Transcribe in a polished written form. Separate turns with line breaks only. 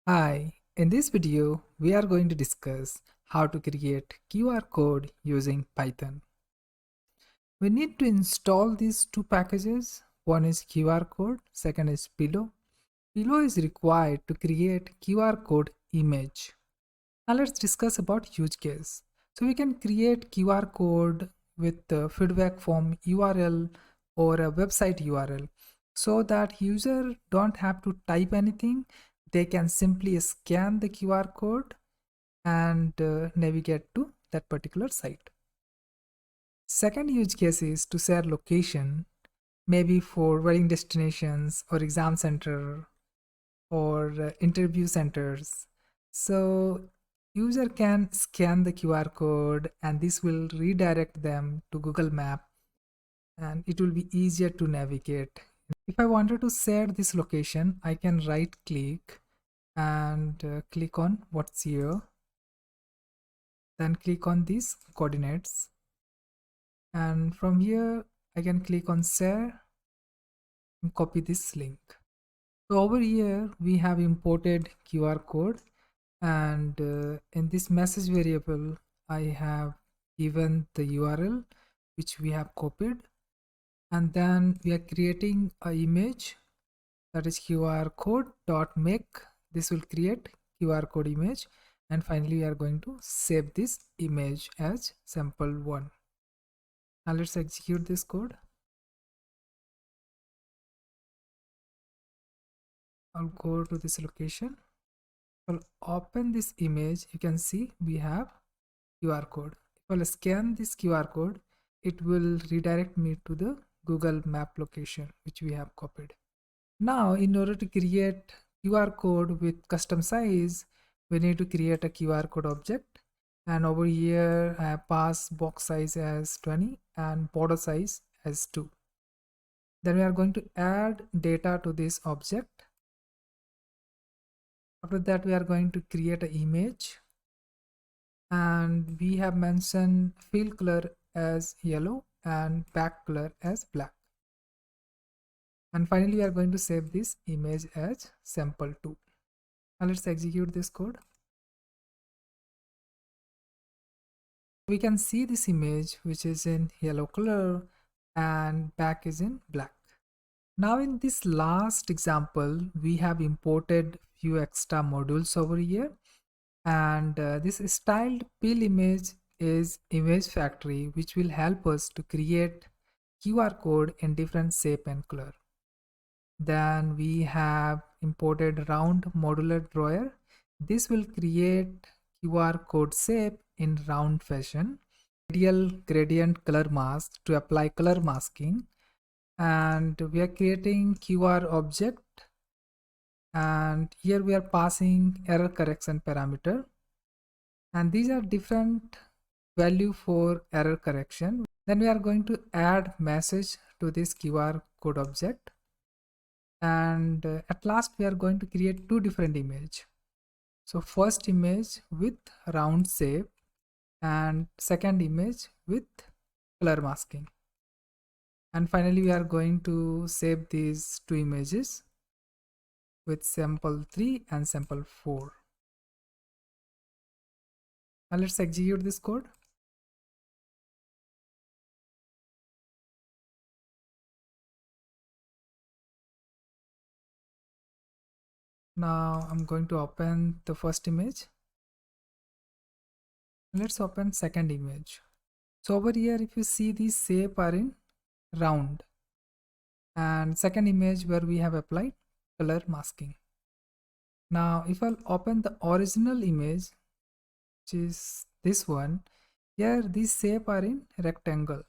Hi, in this video, we are going to discuss how to create QR code using Python. We need to install these two packages. One is QRCode, second is Pillow. Pillow is required to create QR code image. Now let's discuss about use case. So we can create QR code with the feedback form URL or a website URL so that user don't have to type anything. They can simply scan the QR code and navigate to that particular site. Second use case is to share location, maybe for wedding destinations or exam center or interview centers. So user can scan the QR code and this will redirect them to Google Map and it will be easier to navigate. If I wanted to share this location, I can right click and click on what's here, then click on these coordinates, and from here I can click on share and copy this link. So over here we have imported QR code, and in this message variable I have given the URL which we have copied, and then we are creating a image, that is QR code dot make. This will create QR code image, and finally we are going to save this image as sample1. Now let's execute this code. I'll go to this location. I'll open this image. You can see we have QR code. If I'll scan this QR code, it will redirect me to the Google Map location which we have copied. Now, in order to create QR code with custom size, we need to create a QR code object. And over here, I have pass box size as 20 and border size as 2. Then we are going to add data to this object. After that, we are going to create an image, and we have mentioned fill color as yellow and back color as black. And finally, we are going to save this image as sample2. Now let's execute this code. We can see this image which is in yellow color and back is in black. Now in this last example, we have imported few extra modules over here, and this styled pill image is image factory which will help us to create QR code in different shape and color. Then we have imported round modular drawer. This will create QR code shape in round fashion. Radial gradient color mask to apply color masking, and we are creating QR object, and here we are passing error correction parameter, and these are different value for error correction. Then we are going to add message to this QR code object, and at last we are going to create two different image. So first image with round shape and second image with color masking. And finally we are going to save these two images with sample3 and sample4. Now let's execute this code. Now I'm going to open the first image. Let's open second image. So over here, if you see, these shape are in round, and second image where we have applied color masking. Now if I'll open the original image, which is this one, here these shape are in rectangle.